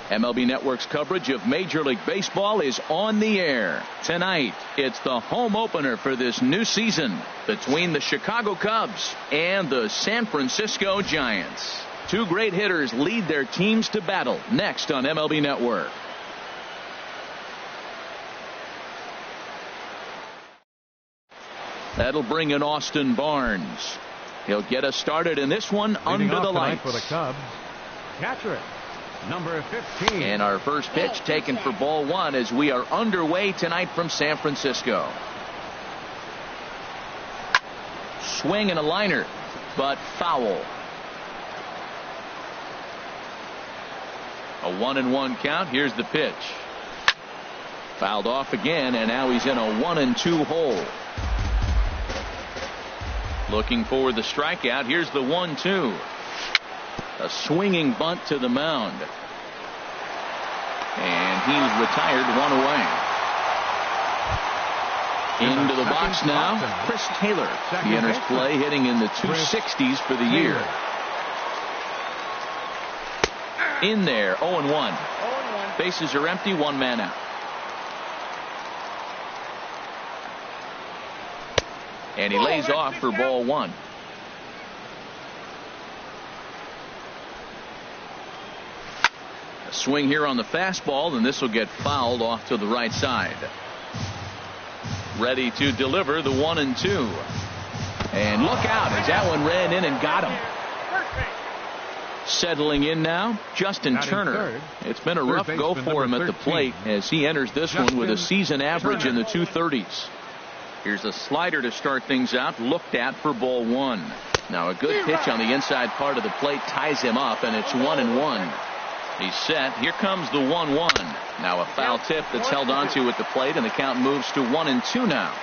MLB Network's coverage of Major League Baseball is on the air. Tonight, it's the home opener for this new season between the Chicago Cubs and the San Francisco Giants. Two great hitters lead their teams to battle next on MLB Network. That'll bring in Austin Barnes. He'll get us started in this one under the lights. For the Cubs, catcher, number 15. And our first pitch taken for ball one as we are underway tonight from San Francisco. Swing and a liner, but foul. A 1-1 count. Here's the pitch. Fouled off again, and now he's in a 1-2 hole. Looking for the strikeout. Here's the 1-2. A swinging bunt to the mound. And he's retired, one away. Into the box now, Chris Taylor. He enters play hitting in the 260s for the year. In there, 0-1. Bases are empty, one man out. And he lays off for ball one. A swing here on the fastball, and this will get fouled off to the right side. Ready to deliver the 1-2. And look out as that one ran in and got him. Settling in now, Justin Turner. It's been a rough go for him at the plate as he enters this one with a season average in the 230s. Here's a slider to start things out, looked at for ball one. Now a good pitch on the inside part of the plate ties him up, and it's 1-1. He's set. Here comes the 1-1. Now a foul tip that's held onto at the plate, and the count moves to 1-2 now.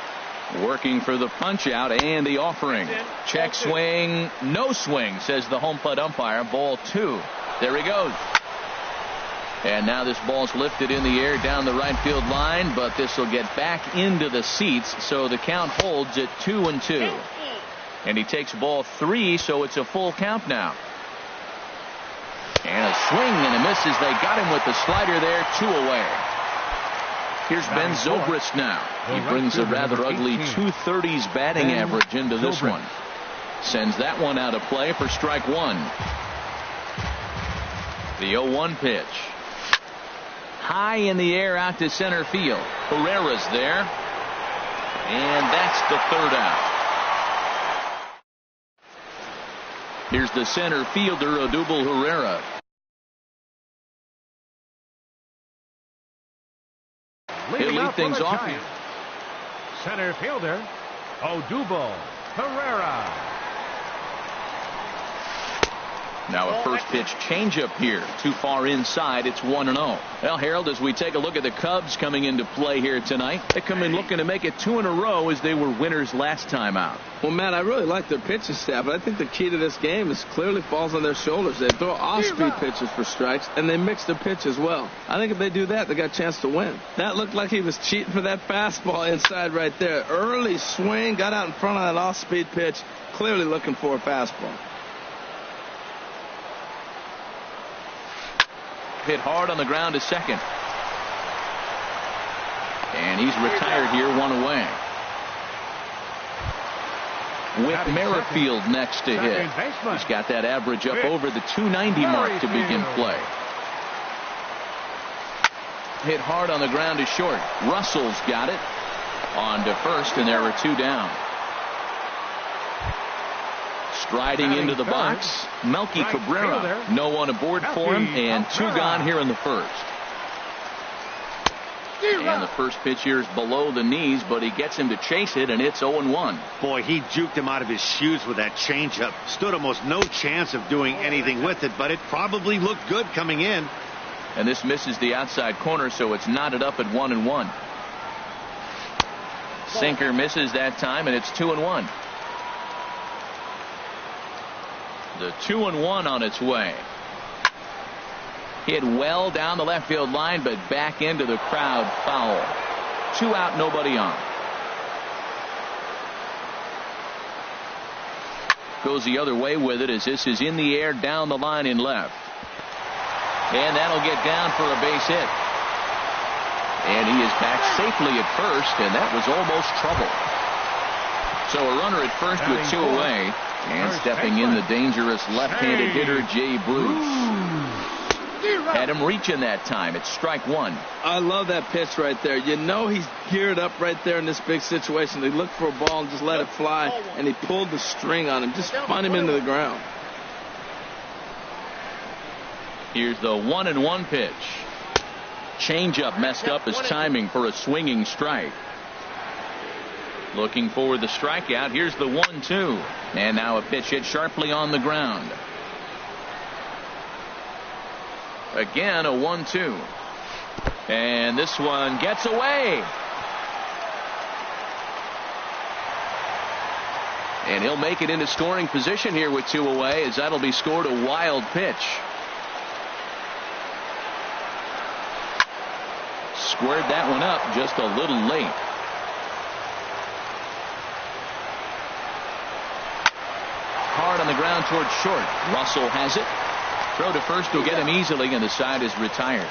Working for the punch out and the offering. Check swing, no swing, says the home plate umpire. Ball two. There he goes. And now this ball's lifted in the air down the right field line, but this will get back into the seats, so the count holds at 2-2. And he takes ball three, so it's a full count now. And a swing and a miss as they got him with the slider there, 2 away. Here's Ben Zobrist now. He brings a rather ugly 230s batting average into this one. Sends that one out of play for strike one. The 0-1 pitch. High in the air out to center field. Herrera's there. And that's the third out. Here's the center fielder, Odubel Herrera. He'll lead things off. Center fielder, Odubel Herrera. Now a first pitch changeup here. Too far inside. It's 1-0. Well, Harold, as we take a look at the Cubs coming into play here tonight, they come in looking to make it 2 in a row as they were winners last time out. Well, Matt, I really like their pitching staff, but I think the key to this game is clearly falls on their shoulders. They throw off-speed pitches for strikes, and they mix their pitch as well. I think if they do that, they got a chance to win. That looked like he was cheating for that fastball inside right there. Early swing, got out in front of that off-speed pitch, clearly looking for a fastball. Hit hard on the ground to second. And he's retired here, 1 away. With Merrifield next to hit. He's got that average up over the 290 mark to begin play. Hit hard on the ground to short. Russell's got it. On to first, and there are 2 down. Striding into the box, Melky Cabrera. No one aboard for him, and 2 gone here in the first. And the first pitch here is below the knees, but he gets him to chase it, and it's 0-1. Boy, he juked him out of his shoes with that changeup. Stood almost no chance of doing anything with it, but it probably looked good coming in. And this misses the outside corner, so it's knotted up at 1-1. Sinker misses that time, and it's 2-1. The 2-1 on its way. Hit well down the left field line, but back into the crowd, foul. 2 out, nobody on. Goes the other way with it as this is in the air down the line in left. And that'll get down for a base hit. And he is back safely at first, and that was almost trouble. So a runner at first with 2 away. And stepping in, the dangerous left-handed hitter, Jay Bruce. Had him reaching that time. It's strike 1. I love that pitch right there. You know he's geared up right there in this big situation. They looked for a ball and just let it fly, and he pulled the string on him. Just spun him into the ground. Here's the 1-1 pitch. Changeup messed up his timing for a swinging strike. Looking for the strikeout. Here's the 1-2. And now a pitch hit sharply on the ground. Again, a 1-2. And this one gets away. And he'll make it into scoring position here with 2 away, as that'll be scored a wild pitch. Squared that one up just a little late. Hard on the ground towards short. Russell has it. Throw to first will get him easily, and the side is retired.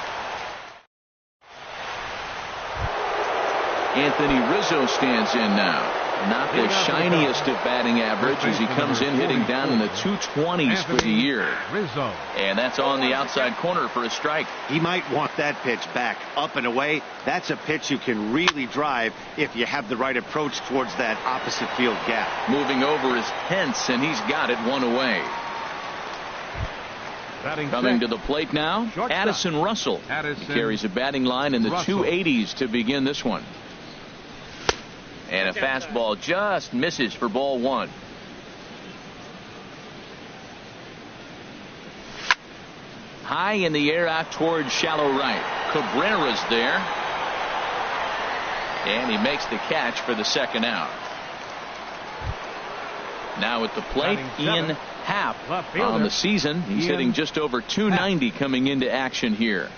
Anthony Rizzo stands in now. Not the shiniest of batting average as he comes in hitting down in the 220s for the year. And that's on the outside corner for a strike. He might want that pitch back up and away. That's a pitch you can really drive if you have the right approach towards that opposite field gap. Moving over is Pence, and he's got it 1 away. Coming to the plate now, Addison Russell. He carries a batting line in the 280s to begin this one. And a fastball just misses for ball 1. High in the air out towards shallow right. Cabrera's there. And he makes the catch for the second out. Now at the plate, Ian Happ on the season. He's hitting just over 290 coming into action here.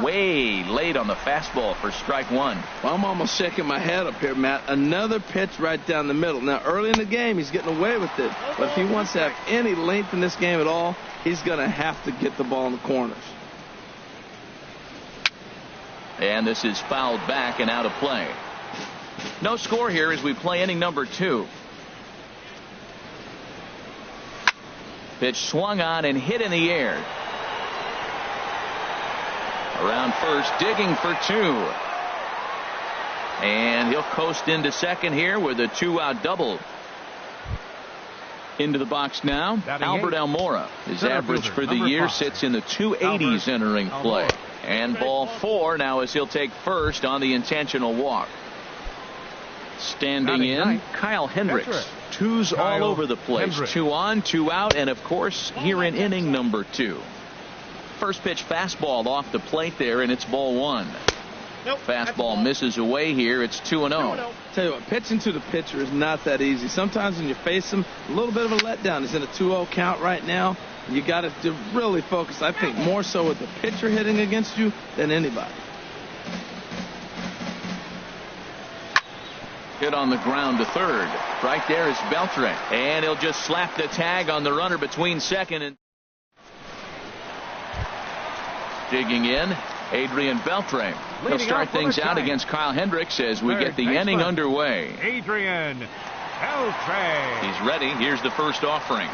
Way late on the fastball for strike 1. Well, I'm almost shaking my head up here, Matt. Another pitch right down the middle. Now, early in the game, he's getting away with it. But if he wants to have any length in this game at all, he's going to have to get the ball in the corners. And this is fouled back and out of play. No score here as we play inning number 2. Pitch swung on and hit in the air. Around first, digging for 2. And he'll coast into second here with a 2-out double. Into the box now, Albert Almora. His average for the year sits in the 280s entering play. And ball 4 now as he'll take first on the intentional walk. Standing in, Kyle Hendricks. 2s all over the place. 2 on, 2 out, and of course here in inning number 2. First pitch fastball off the plate there, and it's ball 1. Fastball misses away here. It's 2-0. Tell you what, pitching to the pitcher is not that easy. Sometimes when you face him, a little bit of a letdown. He's in a 2-0 count right now. You got to really focus, I think, more so with the pitcher hitting against you than anybody. Hit on the ground to third. Right there is Beltre. And he'll just slap the tag on the runner between second and digging in, Adrian Beltre. He'll start things out against Kyle Hendricks as we get the inning underway. Adrian Beltre. He's ready. Here's the first offering.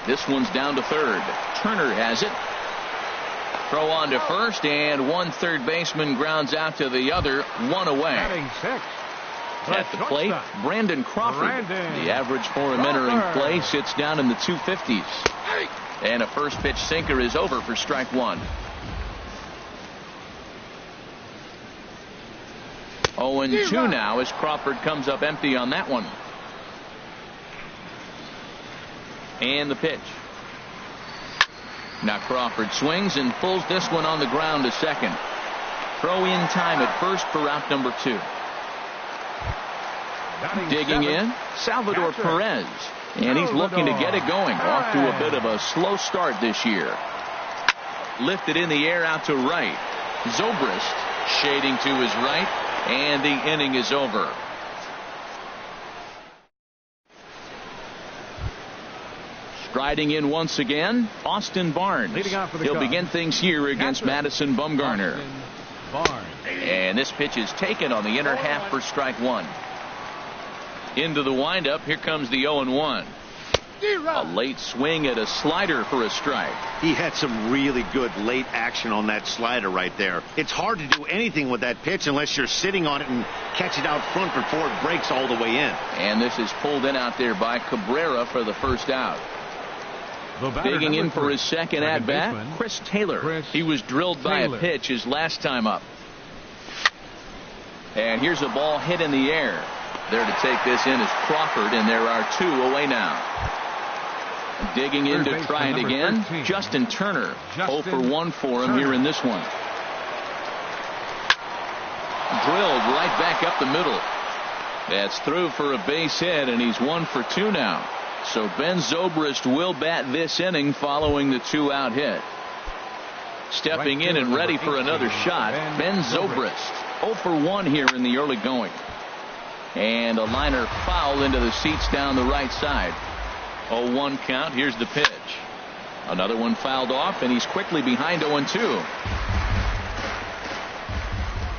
This one's down to third. Turner has it. Throw on to first, and one third baseman grounds out to the other. 1 away. At the plate, Brandon Crawford. The average for him entering play sits down in the 250s. And a first pitch sinker is over for strike 1. 0-2 now as Crawford comes up empty on that one. And the pitch. Now Crawford swings and pulls this one on the ground to second. Throw in time at first for out number 2. Digging in, Salvador Perez. And he's looking to get it going. Off to a bit of a slow start this year. Lifted in the air out to right. Zobrist shading to his right. And the inning is over. Striding in once again, Austin Barnes. He'll begin things here against Madison Bumgarner. And this pitch is taken on the inner half for strike one. Into the windup, here comes the 0-1. A late swing at a slider for a strike. He had some really good late action on that slider right there. It's hard to do anything with that pitch unless you're sitting on it and catch it out front before it breaks all the way in. And this is pulled in out there by Cabrera for the first out. Digging in for his second at-bat, Chris Taylor. He was drilled by a pitch his last time up. And here's a ball hit in the air. There to take this in is Crawford, and there are two away now. Digging in to try it again, 13. Justin Turner. 0 for 1 for him here in this one. Drilled right back up the middle. That's through for a base hit, and he's 1 for 2 now. So Ben Zobrist will bat this inning following the 2-out hit. Stepping in and ready for another shot, Ben Zobrist. 0 for 1 here in the early going. And a liner foul into the seats down the right side. 0-1 count. Here's the pitch. Another one fouled off, and he's quickly behind 0-2.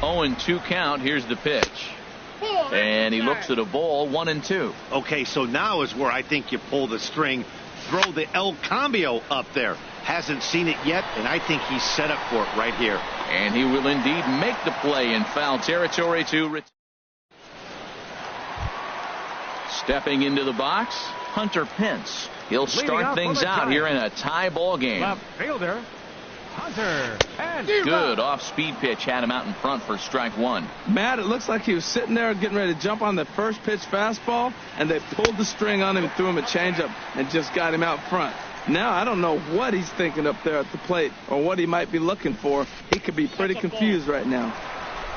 0-2 count. Here's the pitch. And he looks at a ball, 1-2. Okay, so now is where I think you pull the string. Throw the El Cambio up there. Hasn't seen it yet, and I think he's set up for it right here. And he will indeed make the play in foul territory to stepping into the box, Hunter Pence. He'll start things out here in a tie ball game. Left fielder, Hunter Pence. Good off-speed pitch had him out in front for strike one. Matt, it looks like he was sitting there getting ready to jump on the first pitch fastball, and they pulled the string on him and threw him a changeup and just got him out front. Now, I don't know what he's thinking up there at the plate or what he might be looking for. He could be pretty confused right now.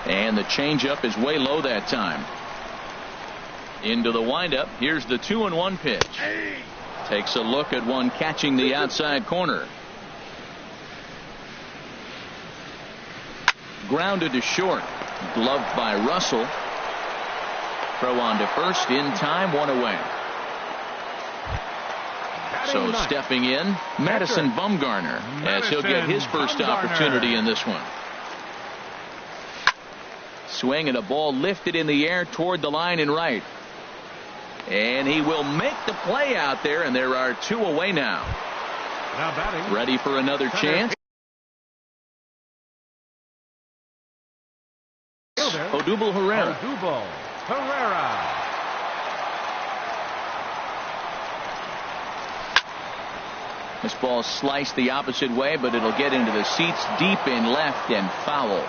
And the changeup is way low that time. Into the windup. Here's the 2-1 pitch. Takes a look at one catching the outside corner. Grounded to short. Gloved by Russell. Throw on to first in time, 1 away. So stepping in, Madison Bumgarner, as he'll get his first opportunity in this one. Swing and a ball lifted in the air toward the line and right. And he will make the play out there, and there are 2 away now. Now batting. Ready for another chance. Odubel Herrera. This ball sliced the opposite way, but it'll get into the seats deep in left and foul.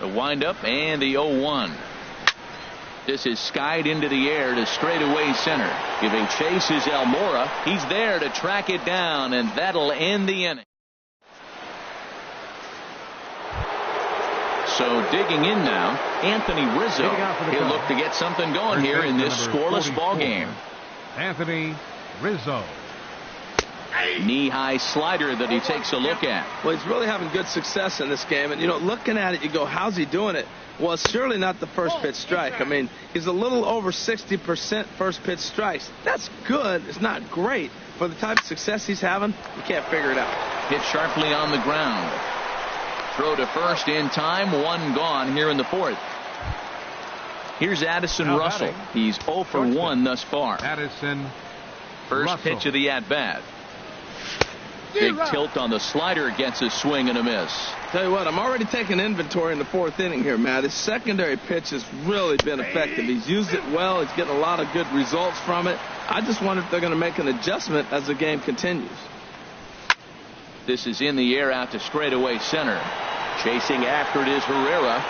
The windup and the 0-1. This is skied into the air to straightaway center. Giving chase is Almora. He's there to track it down, and that'll end the inning. So digging in now, Anthony Rizzo. He'll look to get something going here in this scoreless ball game. Anthony Rizzo. Knee-high slider that he takes a look at. Well, he's really having good success in this game. And, you know, looking at it, you go, how's he doing it? Well, it's surely not the first pitch strike. I mean, he's a little over 60% first pitch strikes. That's good. It's not great. For the type of success he's having, you can't figure it out. Hit sharply on the ground. Throw to first in time. 1 gone here in the 4th. Here's Addison Russell. He's 0 for 1 thus far. Addison First pitch of the at-bat. Big tilt on the slider, gets a swing and a miss. Tell you what, I'm already taking inventory in the 4th inning here, Matt. His secondary pitch has really been effective. He's used it well. He's getting a lot of good results from it. I just wonder if they're going to make an adjustment as the game continues. This is in the air out to straightaway center. Chasing after it is Herrera.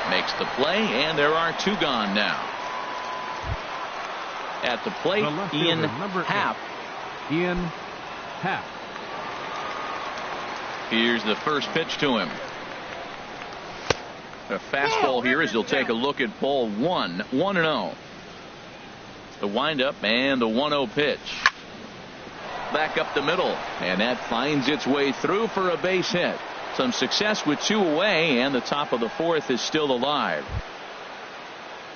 Makes the play, and there are 2 gone now. At the plate, Ian Happ. Ian Happ. Here's the first pitch to him. A fastball here as he'll take a look at ball 1. 1-0. The windup and the 1-0 pitch. Back up the middle, and that finds its way through for a base hit. Some success with 2 away, and the top of the 4th is still alive.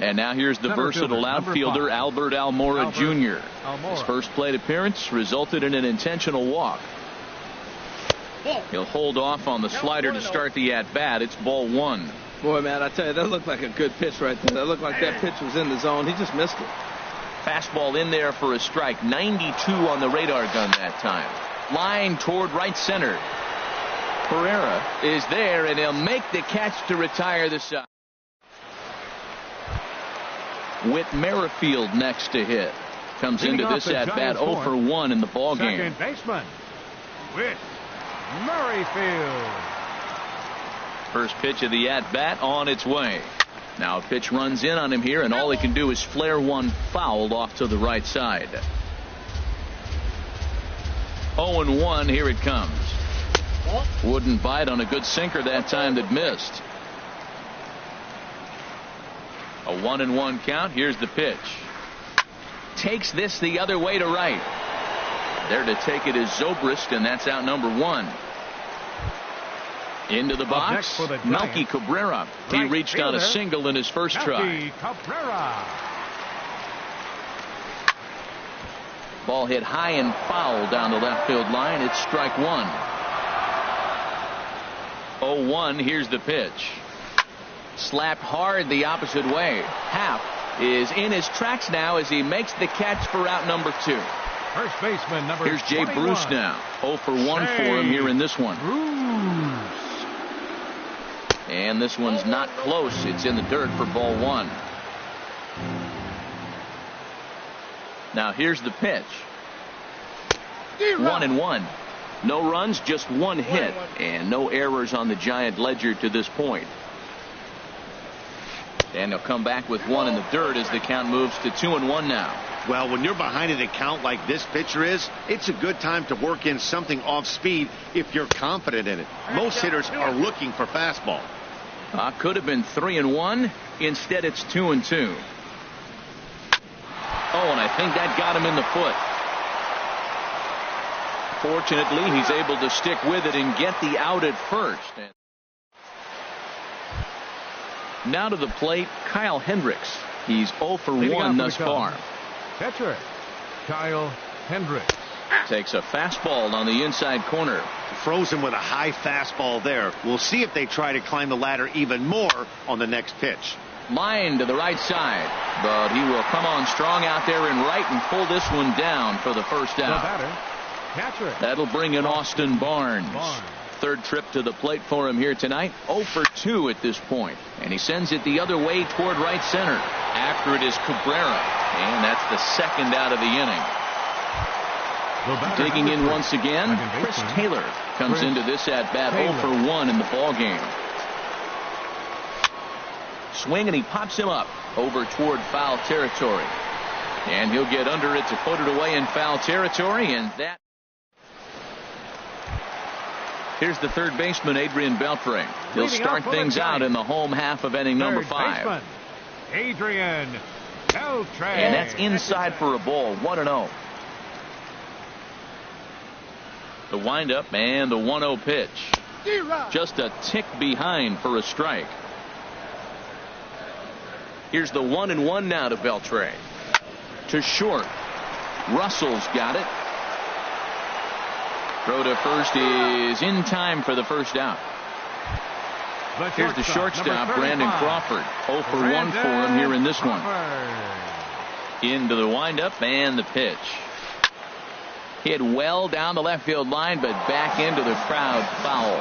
And now here's the versatile outfielder, Albert Almora Jr. His first plate appearance resulted in an intentional walk. He'll hold off on the slider to start the at-bat. It's ball one. Boy, man, I tell you, that looked like a good pitch right there. That looked like that pitch was in the zone. He just missed it. Fastball in there for a strike. 92 on the radar gun that time. Line toward right center. Pereira is there, and he'll make the catch to retire the side. Whit Merrifield next to hit. Comes into this at-bat 0 for 1 in the ballgame. Second baseman, Whit Merrifield. First pitch of the at-bat on its way. Now a pitch runs in on him here, and all he can do is flare one foul off to the right side. 0-1, here it comes. Wouldn't bite on a good sinker that time that missed. A 1-1 count. Here's the pitch. Takes this the other way to right. There to take it is Zobrist, and that's out number 1. Into the box, Melky Cabrera. He reached on a single in his first try. Ball hit high and foul down the left field line. It's strike 1. 0-1. Here's the pitch. Slapped hard the opposite way. Happ is in his tracks now as he makes the catch for out number 2. First baseman number Here's Jay 21. Bruce now. 0 for 1 for him here in this one. Bruce. And this one's not close. It's in the dirt for ball 1. Now here's the pitch. 1-1. No runs, just 1 hit, and no errors on the Giant ledger to this point. And they'll come back with 1 in the dirt as the count moves to 2-1 now. Well, when you're behind an account like this pitcher is, it's a good time to work in something off speed if you're confident in it. Most hitters are looking for fastball. Could have been 3-1. Instead, it's 2-2. Oh, and I think that got him in the foot. Fortunately, he's able to stick with it and get the out at first. Now to the plate, Kyle Hendricks. He's 0 for 1 thus far. Catcher, Kyle Hendricks. Takes a fastball on the inside corner. Frozen with a high fastball there. We'll see if they try to climb the ladder even more on the next pitch. Line to the right side, but he will come on strong out there and right and pull this one down for the first out. Catcher. That'll bring in Austin Barnes. Third trip to the plate for him here tonight. 0 for 2 at this point. And he sends it the other way toward right center. After it is Cabrera. And that's the second out of the inning. Digging in once again, Chris Taylor comes into this at-bat 0 for 1 in the ballgame. Swing, and he pops him up over toward foul territory. And he'll get under it to put it away in foul territory, and that. Here's the third baseman, Adrian Beltre. He'll start things out in the home half of inning number 5. Adrian Beltre. And that's inside for a ball, 1-0. The windup and the 1-0 pitch. Just a tick behind for a strike. Here's the 1-1 now to Beltre. To short. Russell's got it. Throw to first is in time for the first out. Here's the shortstop, Brandon Crawford. 0 for 1 for him here in this one. Into the windup and the pitch. Hit well down the left field line, but back into the crowd, foul.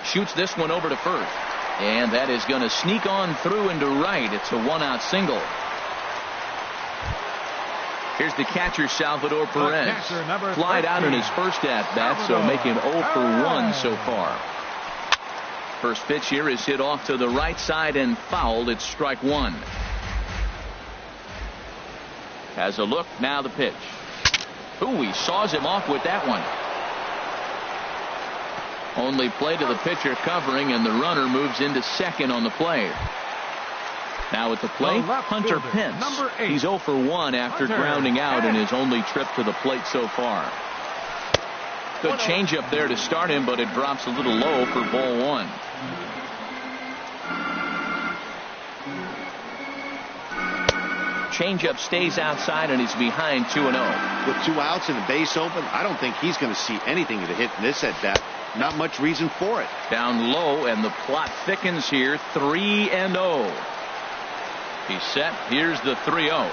Shoots this one over to first. And that is going to sneak on through into right. It's a 1-out single. Here's the catcher, Salvador Perez. Flied out in his first at-bat, so making 0 for 1 so far. First pitch here is hit off to the right side and fouled. It's strike 1. Has a look, now the pitch. Ooh, he saws him off with that one. Only play to the pitcher covering, and the runner moves into second on the play. Now at the plate, Hunter Pence. He's 0 for 1 after grounding out in his only trip to the plate so far. Good changeup there to start him, but it drops a little low for ball one. Changeup stays outside, and he's behind 2-0. With 2 outs and the base open, I don't think he's going to see anything to hit in this at bat. Not much reason for it. Down low, and the plot thickens here. 3-0. He's set. Here's the 3-0.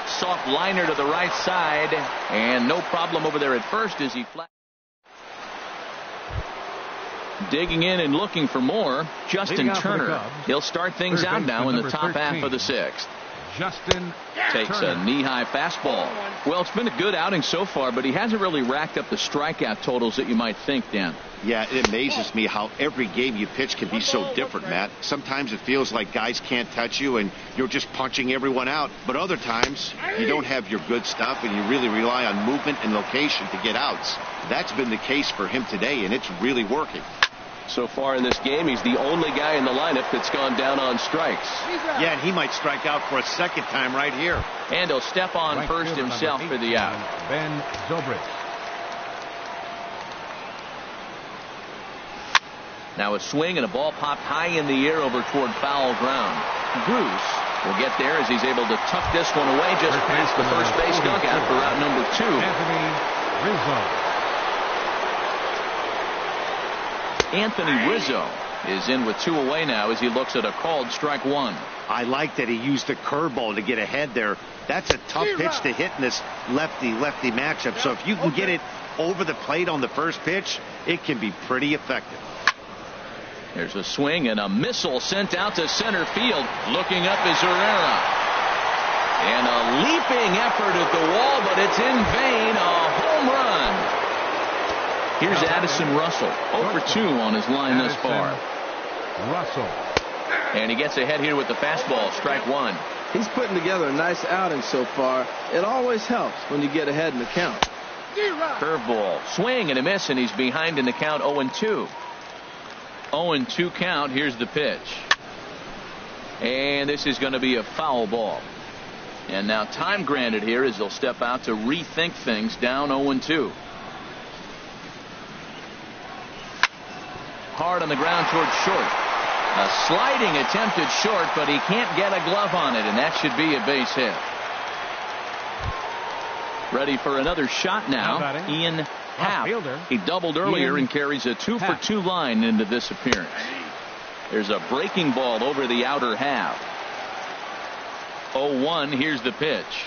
Soft liner to the right side, and no problem over there at first as he flat. Digging in and looking for more, Justin Turner. He'll start things out now in the top half of the 6th. Justin takes Turner. a knee-high fastball. Well, it's been a good outing so far, but he hasn't really racked up the strikeout totals that you might think, Dan. Yeah, it amazes me how every game you pitch can be so different, Matt. Sometimes it feels like guys can't touch you and you're just punching everyone out. But other times, you don't have your good stuff and you really rely on movement and location to get outs. That's been the case for him today, and it's really working. So far in this game, he's the only guy in the lineup that's gone down on strikes. Yeah, and he might strike out for a second time right here. And he'll step on Right first fielder, himself for the out. Ben Zobrist. Now a swing and a ball popped high in the air over toward foul ground. Bruce will get there as he's able to tuck this one away just past the first base dugout for out number 2. Anthony Rizzo. Anthony Rizzo is in with 2 away now as he looks at a called strike 1. I like that he used the curveball to get ahead there. That's a tough pitch to hit in this lefty-lefty matchup. So if you can get it over the plate on the first pitch, it can be pretty effective. There's a swing and a missile sent out to center field. Looking up is Herrera. And a leaping effort at the wall, but it's in vain. A home run. Here's Addison Russell, 0 for 2 on his line thus far. Russell. And he gets ahead here with the fastball, strike 1. He's putting together a nice outing so far. It always helps when you get ahead in the count. Curveball, swing and a miss, and he's behind in the count 0-2. 0-2 count. Here's the pitch. And this is going to be a foul ball. And now time granted here as they'll step out to rethink things down 0-2. Hard on the ground towards short. A sliding attempt at short, but he can't get a glove on it, and that should be a base hit. Ready for another shot now. Ian Happ. He doubled earlier and carries a 2 for 2 line into this appearance. There's a breaking ball over the outer half. 0-1. Here's the pitch.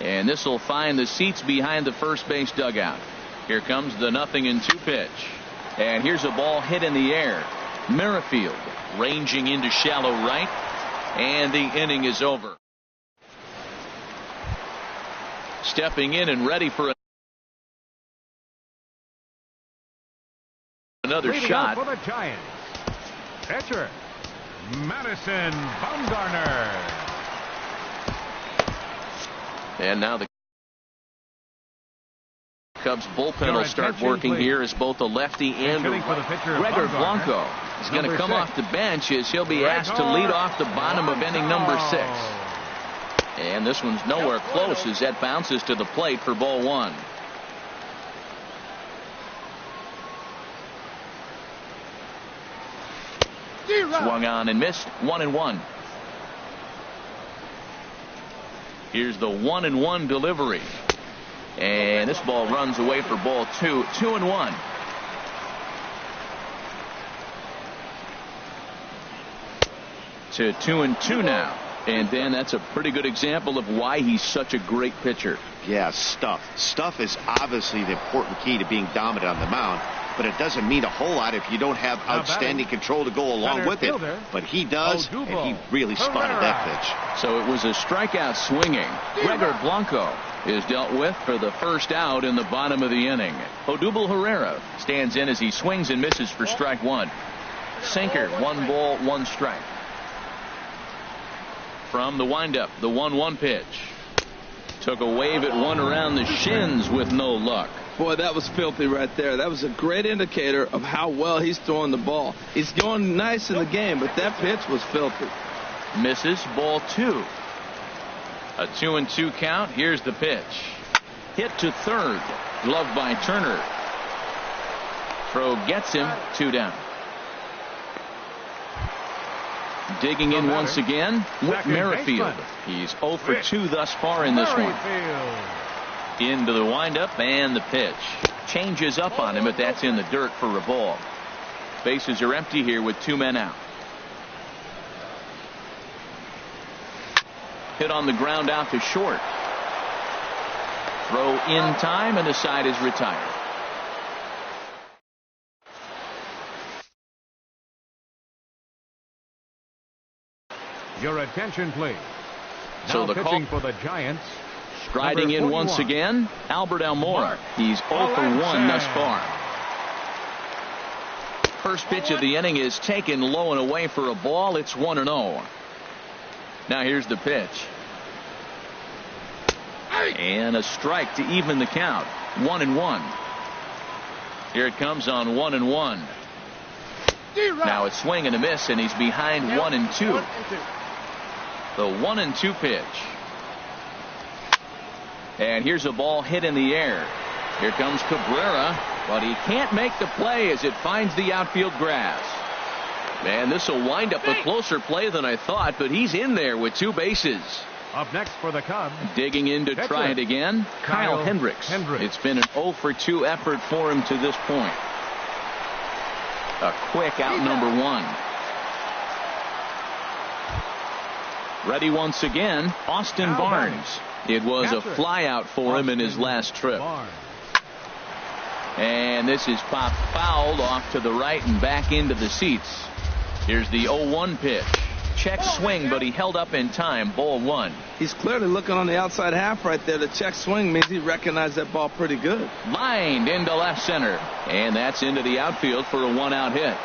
And this will find the seats behind the first base dugout. Here comes the 0-2 pitch. And here's a ball hit in the air. Merrifield ranging into shallow right. And the inning is over. Stepping in and ready for another shot. For the Giants. Pitcher Madison Bumgarner. And now the Cubs bullpen will start working here as both a lefty and Gregor Blanco is going to come off the bench as he'll be asked to lead off the bottom of inning number 6. And this one's nowhere close as that bounces to the plate for ball 1. Swung on and missed. 1-1. Here's the 1-1 delivery. And this ball runs away for ball 2. 2-1. To 2-2 now. And then that's a pretty good example of why he's such a great pitcher. Yeah, stuff. Stuff is obviously the important key to being dominant on the mound, but it doesn't mean a whole lot if you don't have outstanding control to go along with it. But he does, and he really spotted that pitch. So it was a strikeout swinging. Gregor Blanco is dealt with for the first out in the bottom of the inning. Odubel Herrera stands in as he swings and misses for strike 1. Sinker, 1 ball, 1 strike. From the windup, the 1-1 pitch. Took a wave at one around the shins with no luck. Boy, that was filthy right there. That was a great indicator of how well he's throwing the ball. He's going nice in the game, but that pitch was filthy. Misses, ball 2. A 2-2 count. Here's the pitch. Hit to third. Gloved by Turner. Throw gets him. 2 down. Digging in once again, Whit Merrifield. He's 0 for 2 thus far in this one. Into the windup and the pitch. Changes up on him, but that's in the dirt for a ball. Bases are empty here with 2 men out. Hit on the ground out to short. Throw in time, and the side is retired. Your attention, please. So the pitching for the Giants. Striding in once again, Albert Almora. He's 0 for 1 thus far. First pitch of the inning is taken low and away for a ball. It's 1-0. Now here's the pitch. And a strike to even the count. 1-1. Here it comes on 1-1. Now it's swing and a miss, and he's behind 1-2. The 1-2 pitch. And here's a ball hit in the air. Here comes Cabrera, but he can't make the play as it finds the outfield grass. Man, this will wind up a closer play than I thought, but he's in there with 2 bases. Up next for the Cubs. Digging in to try it again, Kyle Hendricks. It's been an 0 for 2 effort for him to this point. A quick out number 1. Ready once again, Austin Barnes. It was a fly out for him in his last trip. And this is popped fouled off to the right and back into the seats. Here's the 0-1 pitch. Check swing, but he held up in time. Ball 1. He's clearly looking on the outside half right there. The check swing means he recognized that ball pretty good. Lined into left center. And that's into the outfield for a 1-out hit.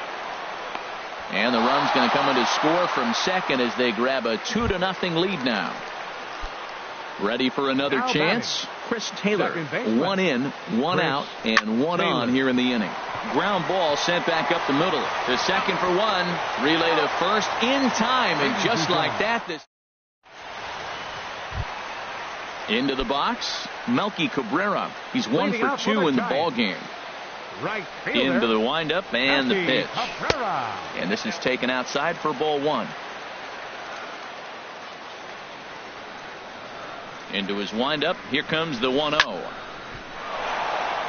And the run's going to come in to score from second as they grab a 2-0 lead now. Ready for another chance? Chris Taylor. 1 in, 1 out, and 1 on here in the inning. Ground ball sent back up the middle. To second for 1. Relay to first in time, and just like that, this into the box. Melky Cabrera. He's 1 for 2 in the ball game. Into the windup and the pitch. And this is taken outside for ball 1. Into his windup. Here comes the 1-0.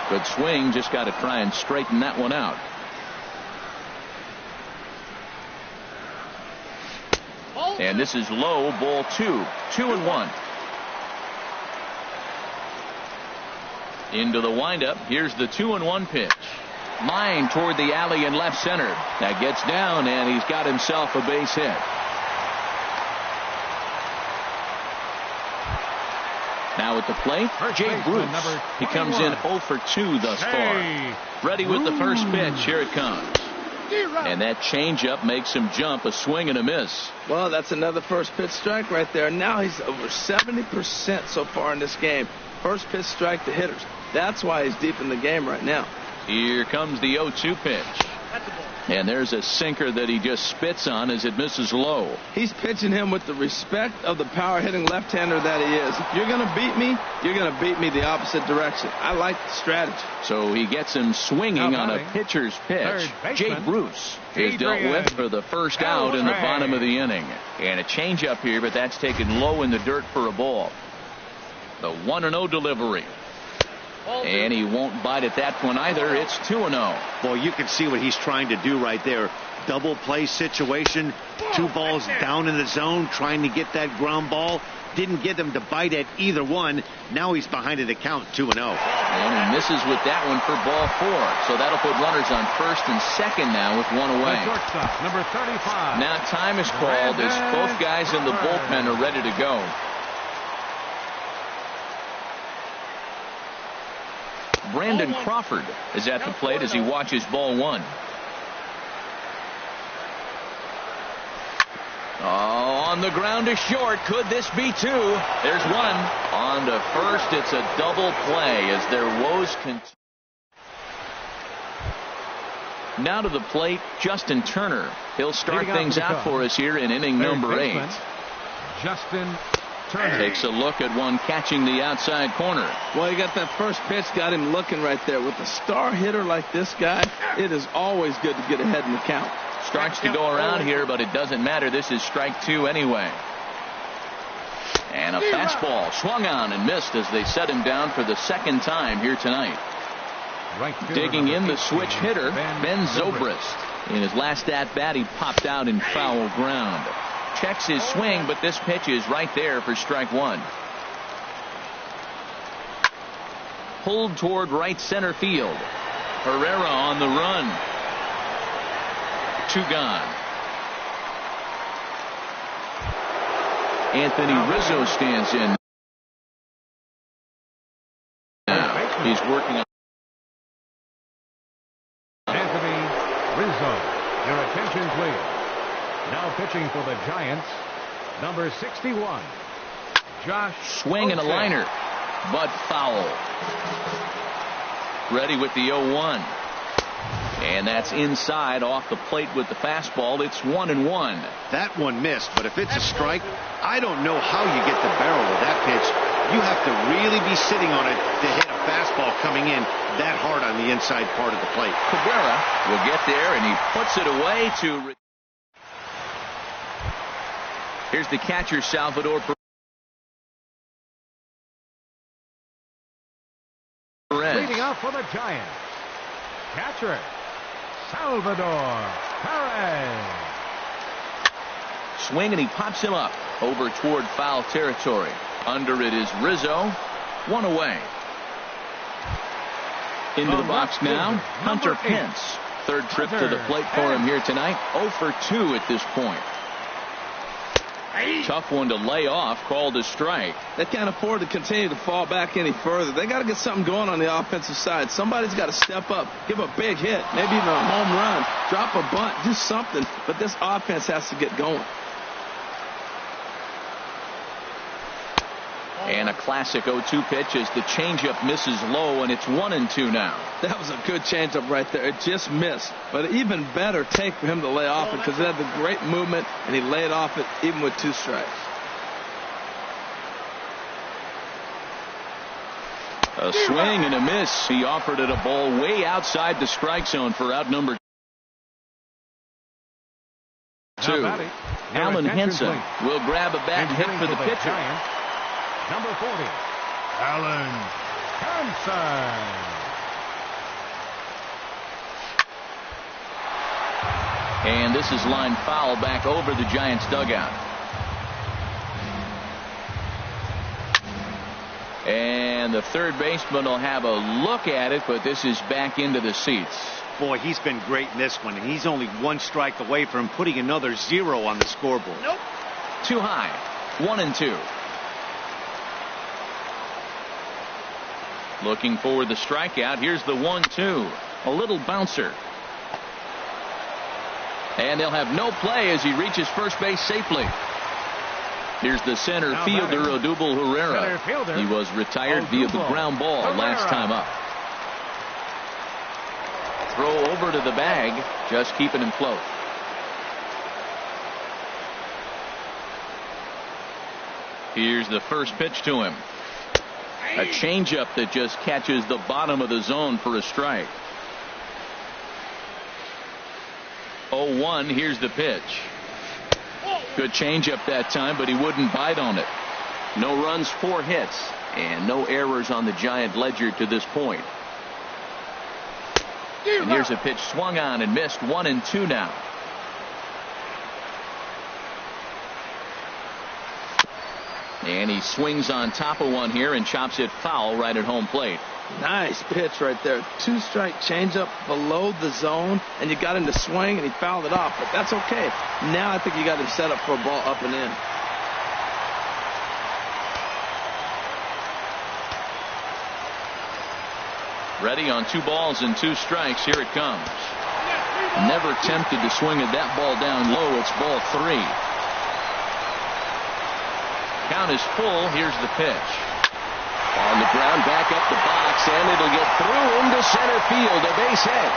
Good swing. Just got to try and straighten that one out. And this is low. Ball 2. 2-1. Into the windup. Here's the 2-1 pitch. Line toward the alley in left center. That gets down, and he's got himself a base hit. Now at the plate, Jay Bruce. He comes in 0 for 2 thus far. Ready with the first pitch. Here it comes. And that changeup makes him jump. A swing and a miss. Well, that's another first pitch strike right there. Now he's over 70% so far in this game. First pitch strike to hitters. That's why he's deep in the game right now. Here comes the 0-2 pitch. And there's a sinker that he just spits on as it misses low. He's pitching him with the respect of the power-hitting left-hander that he is. If you're going to beat me, you're going to beat me the opposite direction. I like the strategy. So he gets him swinging on a pitcher's pitch. Jay Bruce is dealt with for the first out in the bottom of the inning. And a changeup here, but that's taken low in the dirt for a ball. The 1-0 delivery. And he won't bite at that one either. It's 2-0. Boy, you can see what he's trying to do right there. Double play situation. 2 balls down in the zone, trying to get that ground ball. Didn't get him to bite at either one. Now he's behind at a count, 2-0. And he misses with that one for ball 4. So that'll put runners on first and second now with 1 away. Number 35. Now time is called as both guys in the bullpen are ready to go. Brandon Crawford is at the plate as he watches ball 1. Oh, on the ground to short. Could this be 2? There's 1. On to first. It's a double play as their woes continue. Now to the plate, Justin Turner. He'll start things out for us here in inning number 8. Justin Turner. Takes a look at one catching the outside corner. Well, you got that first pitch, got him looking right there. With a star hitter like this guy, it is always good to get ahead in the count. Strikes to go around here, but it doesn't matter. This is strike two anyway. And a fastball swung on and missed as they set him down for the second time here tonight. Digging in the switch hitter, Ben Zobrist. In his last at-bat, he popped out in foul ground. Checks his swing, but this pitch is right there for strike one. Pulled toward right center field. Herrera on the run. Two gone. Anthony Rizzo stands in. Now he's working on. Anthony Rizzo, your attention please. Now pitching for the Giants, number 61, Josh. Swing and a liner, but foul. Ready with the 0-1. And that's inside off the plate with the fastball. It's 1-1. That one missed, but if it's a strike, I don't know how you get the barrel of that pitch. You have to really be sitting on it to hit a fastball coming in that hard on the inside part of the plate. Cabrera will get there, and he puts it away to. Here's the catcher, Salvador Perez. Leading off for the Giants, catcher Salvador Perez. Swing, and he pops him up over toward foul territory. Under it is Rizzo. One away. Into the box now, Hunter Pence. Third trip to the plate for him here tonight. 0 for 2 at this point. Tough one to lay off, called a strike. They can't afford to continue to fall back any further. They got to get something going on the offensive side. Somebody's got to step up, give a big hit, maybe even a home run, drop a bunt, do something. But this offense has to get going. And a classic 0-2 pitch as the changeup misses low, and it's 1-2 now. That was a good changeup right there. It just missed. But even better take for him to lay off it because it had the great movement, and he laid off it even with 2 strikes. A swing and a miss. He offered it a ball way outside the strike zone for out number 2. Alan Henson will grab a bat and hit for the pitcher. Number 40, Alan Henson. And this is line foul back over the Giants dugout. And the third baseman will have a look at it, but this is back into the seats. Boy, he's been great in this one, and he's only 1 strike away from putting another 0 on the scoreboard. Nope. Too high. 1-2. Looking for the strikeout. Here's the 1-2. A little bouncer. And they'll have no play as he reaches first base safely. Here's the center fielder, Odubel Herrera. He was retired via the ground ball last time up. Throw over to the bag, just keeping him close. Here's the first pitch to him. A changeup that just catches the bottom of the zone for a strike. 0-1. Here's the pitch. Good changeup that time, but he wouldn't bite on it. No runs, 4 hits, and no errors on the Giant ledger to this point. And here's a pitch swung on and missed. 1-2 now. And he swings on top of one here and chops it foul right at home plate. Nice pitch right there. 2-strike changeup below the zone, and you got him to swing, and he fouled it off. But that's okay. Now I think you got him set up for a ball up and in. Ready on 2 balls and 2 strikes. Here it comes. Never tempted to swing at that ball down low. It's ball 3. Count is full. Here's the pitch. On the ground, back up the box, and it'll get through into center field. A base hit.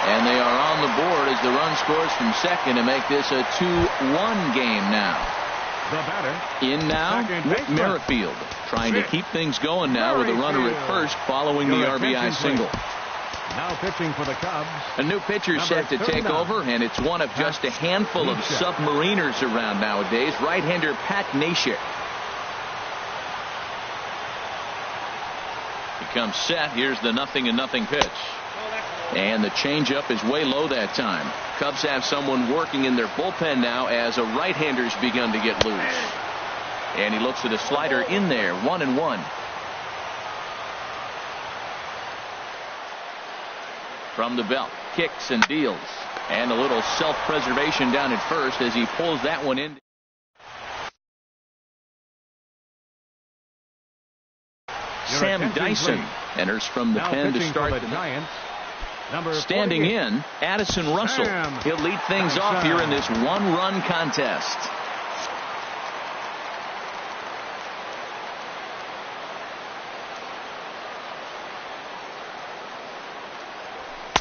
And they are on the board as the run scores from second to make this a 2-1 game now. The batter. In now, Merrifield, trying to keep things going now with a runner at first following the RBI single. Now pitching for the Cubs. A new pitcher set to take over, and it's one of just a handful of submariners around nowadays. Right-hander Pat Neshek. He comes set. Here's the 0-0 pitch. And the changeup is way low that time. Cubs have someone working in their bullpen now as a right-hander's begun to get loose. And he looks at a slider in there. 1-1. From the belt, kicks and deals, and a little self-preservation down at first as he pulls that one in. Sam Dyson enters from the pen to start the Giants. Standing in, Addison Russell. He'll lead things off here in this one-run contest.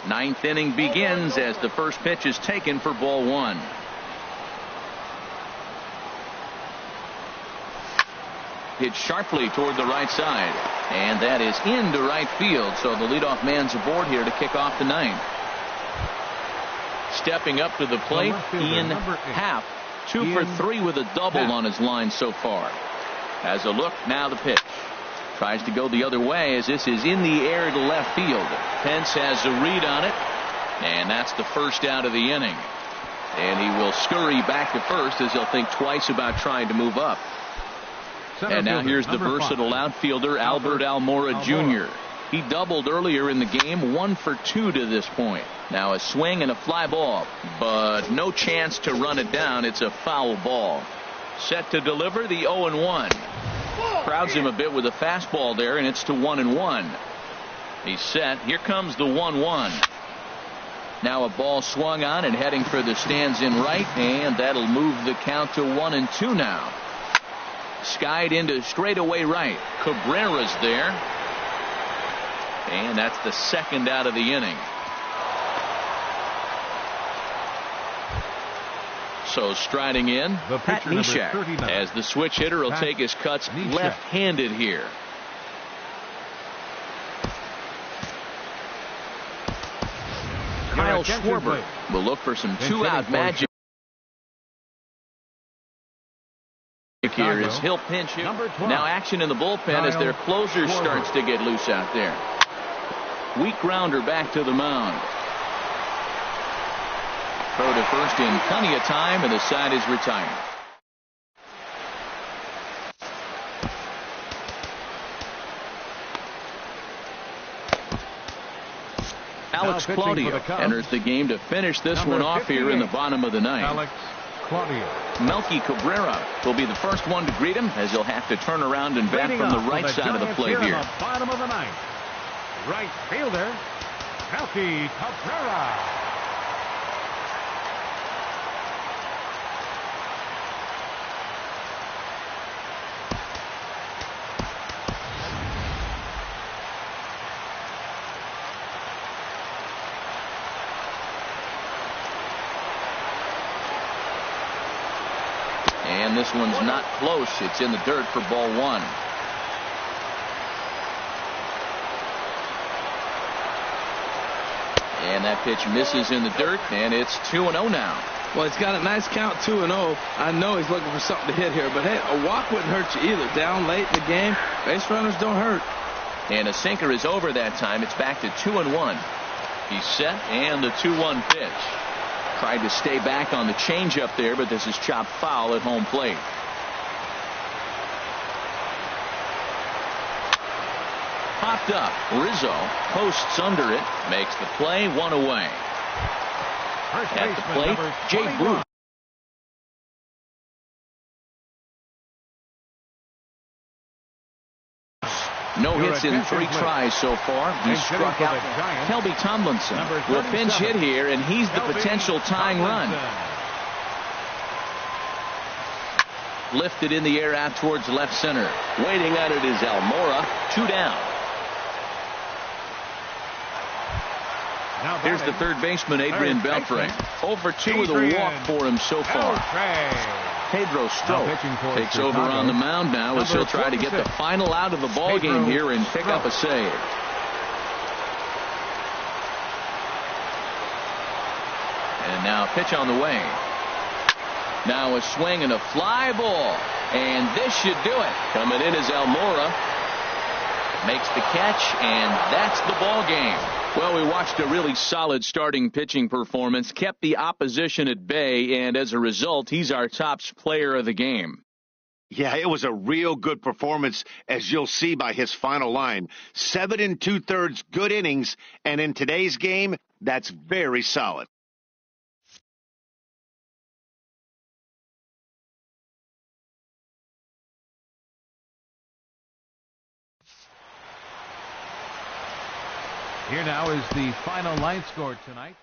Ninth inning begins as the first pitch is taken for ball one. Hit sharply toward the right side, and that is into right field, so the leadoff man's aboard here to kick off the ninth. Stepping up to the plate, Ian Happ, 2 for 3 with a double on his line so far. Has a look, now the pitch. Tries to go the other way as this is in the air to left field. Pence has a read on it, and that's the first out of the inning. And he will scurry back to first as he'll think twice about trying to move up. And now here's the versatile outfielder Albert Almora Jr. He doubled earlier in the game, 1 for 2 to this point. Now a swing and a fly ball, but no chance to run it down. It's a foul ball. Set to deliver the 0-1. Crowds him a bit with a fastball there, and it's to 1-1. He's set. Here comes the 1-1. Now a ball swung on and heading for the stands in right, and that'll move the count to 1-2 now. Skied into straightaway right. Cabrera's there. And that's the second out of the inning. So striding in, Pat Neshek, as the switch hitter will take his cuts left-handed here. Kyle Schwarber will look for some two-out magic here as he'll pinch him. Now action in the bullpen as their closer starts to get loose out there. Weak grounder back to the mound. Throw to first in plenty of time, and the side is retired. Alex Claudio enters the game to finish this one off here in the bottom of the ninth. Melky Cabrera will be the first one to greet him as he'll have to turn around and bat from the right side of the plate here. Bottom of the ninth. Right fielder, Melky Cabrera. And this one's not close. It's in the dirt for ball one. And that pitch misses in the dirt, and it's 2-0 now. Well, he's got a nice count, 2-0. I know he's looking for something to hit here, but hey, a walk wouldn't hurt you either. Down late in the game, base runners don't hurt. And a sinker is over that time. It's back to 2-1. He's set, and the 2-1 pitch. Tried to stay back on the changeup there, but this is chopped foul at home plate. Popped up. Rizzo posts under it, makes the play, 1 away. At the plate, Jay Bruce. No hits in 3 tries so far. He struck out. Kelby Tomlinson will pinch hit here, and he's the potential tying run. Lifted in the air out towards left center. Waiting at it is Almora. 2 down. Here's the third baseman, Adrian Beltre. 0 for 2 with a walk for him so far. Pedro Strop takes over on the mound now as he'll try to get the final out of the ball game here and pick up a save. And now a pitch on the way. Now a swing and a fly ball. And this should do it. Coming in is Almora. Makes the catch, and that's the ball game. Well, we watched a really solid starting pitching performance, kept the opposition at bay, and as a result, he's our top player of the game. Yeah, it was a real good performance, as you'll see by his final line. 7 2/3 good innings, and in today's game, that's very solid. Here now is the final line score tonight.